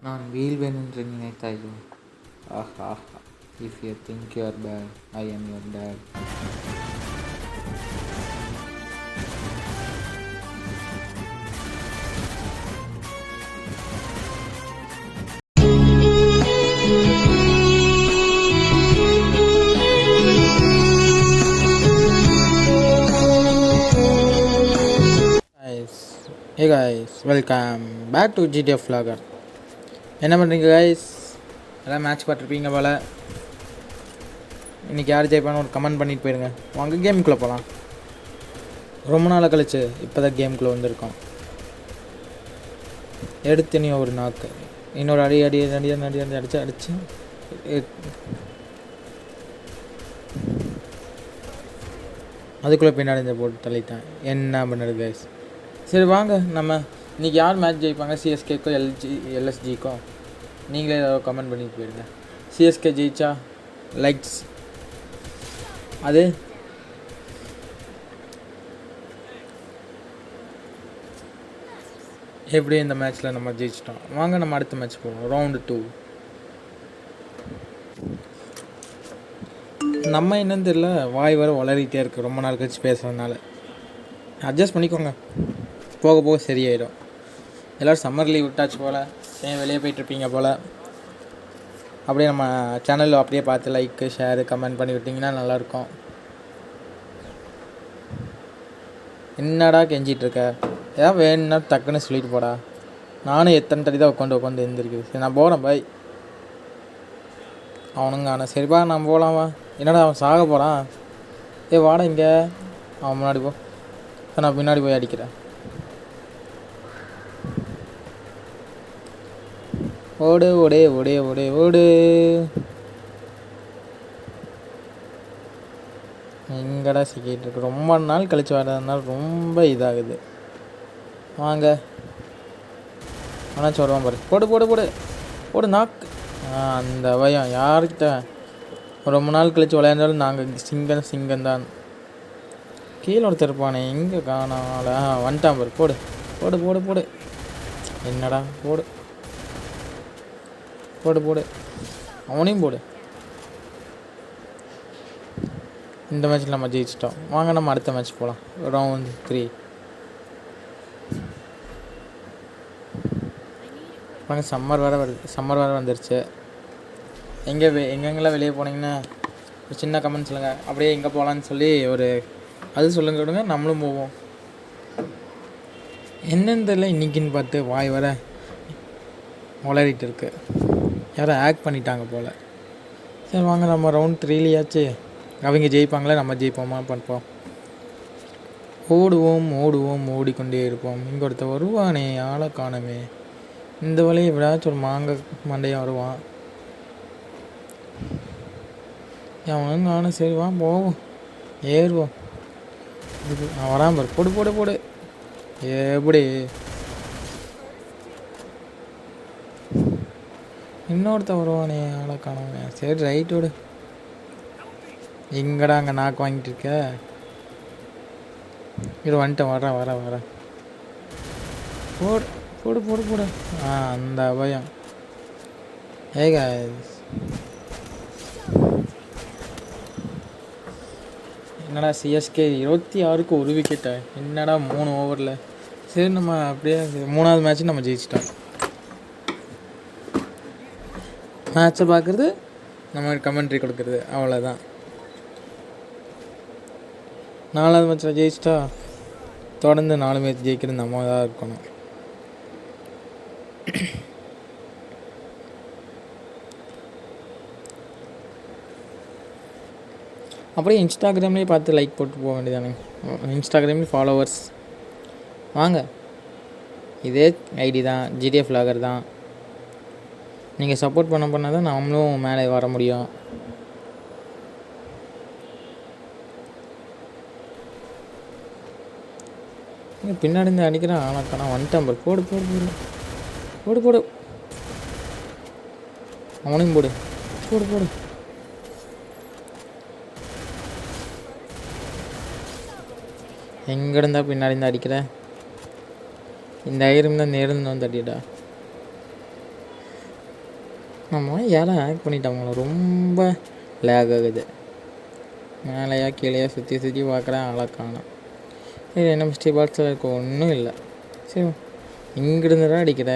நான் வீழ்வேன் என்று நினைத்தாயோ? ஆஹா! If you think you are bad, I am your dad. guys hey guys, welcome back to GTF vlogger. என்ன பண்ணுறீங்க கைஸ்? எல்லாம் மேட்ச் பார்த்துருப்பீங்க போல். இன்றைக்கி யார் ஜெயிப்பான்னு ஒரு கமெண்ட் பண்ணிட்டு போயிருங்க. வாங்க கேமுக்குள்ளே போகலாம். ரொம்ப நாள் கழிச்சு இப்போ தான் கேமுக்குள்ளே வந்திருக்கோம். எடுத்துனி ஒரு நாக்கு இன்னொரு அடி அடி அடி அடி அடி அடித்து அதுக்குள்ளே பின்னாடி இந்த போட்டு தள்ளிட்டேன். என்ன பண்ணுறது கைஸ்? சரி வாங்க, நம்ம இன்றைக்கி யார் மேட்ச் ஜெயிப்பாங்க, சிஎஸ்கேக்கோ எல்எஸ்ஜிக்கோ? நீங்களே ஏதாவது கமெண்ட் பண்ணிட்டு போயிருங்க. சிஎஸ்கே ஜெயிச்சா லைக்ஸ், அது எப்படி இந்த மேட்ச்சில் நம்ம ஜெயிச்சிட்டோம். வாங்க நம்ம அடுத்த மேட்ச் போவோம். ரவுண்டு 2. நம்ம என்னன்னு தெரியல, வாய் வர வளரிகிட்டே இருக்குது ரொம்ப நாள் கழிச்சு பேசுகிறதுனால. அட்ஜஸ்ட் பண்ணிக்கோங்க, போக போக சரியாயிடும். எல்லோரும் சம்மர் லீவ் விட்டாச்சு போல், ஏன் வெளியே போயிட்டுருப்பீங்க போல். அப்படியே நம்ம சேனலில் அப்படியே பார்த்து லைக்கு ஷேரு கமெண்ட் பண்ணி விட்டிங்கன்னா நல்லாயிருக்கும். என்னடா கெஞ்சிகிட்ருக்க? ஏதாவது வேணும்னா டக்குன்னு சொல்லிட்டு போடா. நானும் எத்தனை தடி தான் உட்காந்து எழுந்திருக்குது. சரி நான் போகிறேன், பாய். அவனுங்க ஆனால் சரிப்பா நான் போகலாமா? என்னடா அவன் சாக போகிறான்? வாடா இங்கே. அவன் முன்னாடி போ, நான் பின்னாடி போய் அடிக்கிறேன். ஓடு ஓடே ஓடே ஓடே ஓடு. எங்கடா சிக்கிட்டு இருக்கு? ரொம்ப நாள் கழிச்சு வர்றதுனால ரொம்ப இதாகுது. வாங்க, ஆனால் சொல்லுவான் பாரு. போடு போடு போடு போடு நாக்கு. அந்த பயம் யாருக்கிட்ட? ரொம்ப நாள் கழிச்சு விளையாண்டாலும் நாங்கள் சிங்கம்தான். கீழே ஒருத்தர் இருப்பானே, எங்கே காணால? வந்துட்டான் பாரு. போடு போடு போடு போடு. என்னடா? போடு போடு போடு, அவனையும் போடு. இந்த மேட்ச்சில் நம்ம ஜெயிச்சிட்டோம். வாங்க நம்ம அடுத்த மேட்ச் போகலாம். ரவுண்ட் 3. வாங்க, சம்மர் வேறு வந்துருச்சு. எங்கெங்கெல்லாம் வெளியே போனீங்கன்னா ஒரு சின்ன கமெண்ட் சொல்லுங்கள். அப்படியே எங்கே போகலான்னு சொல்லி ஒரு அது சொல்லுங்க விடுங்க, நம்மளும் போவோம். என்னென்னு தெரியல, இன்றைக்கின்னு பார்த்து வாய் வர வளரிட்டு இருக்கு. யாரும் ஆக்ட் பண்ணிட்டாங்க போல். சரி வாங்க, நம்ம ரவுண்ட் 3லையாச்சு அவங்க ஜெயிப்பாங்களே, நம்ம ஜெயிப்போமா பார்ப்போம். ஓடுவோம் ஓடுவோம் ஓடிக்கொண்டே இருப்போம். இங்கே ஒருத்தர் வருவானே, ஆளை காணமே. இந்த வழியை விடாச்சும் ஒரு மண்டையாக வருவான். அவன் நானும் சரி வா போவோம், ஏறுவோம். வராம பாரு. போடு போடு போடு. எப்படி இன்னொருத்த வருவானே, ஆளை காணாம. சரி ரைட் விடு. எங்கடா அங்கே நாக்கு வாங்கிட்டு இருக்க? இது வந்துட்டேன், வரேன். போடு போடு போடு போடு. அந்த பயம். guys, என்னடா சிஎஸ்கே 26க்கு 1 விக்கெட்டா? என்னடா 3 ஓவரில்? சரி நம்ம அப்படியே 3வது மேட்ச்சு நம்ம ஜெயிச்சிட்டோம். மேட்ச்சை பார்க்குறது, நம்ம கமெண்ட்ரி கொடுக்குறது, அவ்வளோதான். 4வது மேட்ச்சில் ஜெயிச்சிட்டா தொடர்ந்து 4 மேட்ச் ஜெயிக்கிறது நம்ம தான் இருக்கணும். அப்படியே இன்ஸ்டாகிராம்லேயே பார்த்து லைக் போட்டு போக வேண்டியதானே. இன்ஸ்டாகிராம்லேயும் ஃபாலோவர்ஸ் வாங்க, இதே ஐடி தான், ஜிடிஎஃப் vlogger தான். நீங்கள் சப்போர்ட் பண்ண தான் நம்மளும் மேலே வர முடியும். பின்னாடி இருந்து அடிக்கிறேன், ஆனால் வந்துட்டான் பாரு. போடு போடு போடு போடு போடு. அவனையும் போடு போடு போடு. எங்கே இருந்தால் பின்னாடி இருந்து அடிக்கிறேன். இந்த ஐரம் தான் நேர்ந்து வந்து அடிடா. நம்ம ஏழை ஆக்ட் பண்ணிட்டாங்களோ, ரொம்ப லேக் ஆகுது. மேலேயா கீழேயா சுற்றி சுற்றி பார்க்குறேன், ஆளை காணோம். சரி, என்ன மிஸ்டேக் பாக்ஸில் இருக்க ஒன்றும் இல்லை. சரி, இங்கிருந்து தான் அடிக்கிற,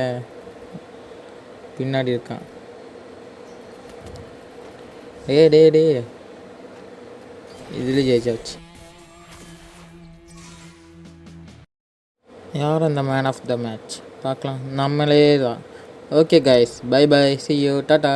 பின்னாடி இருக்கான். டே இதில் ஜெயிச்சாச்சு. யார் அந்த மேன் ஆஃப் த மேட்ச் பார்க்கலாம், நம்மளே தான். Okay guys, bye bye, see you, tata.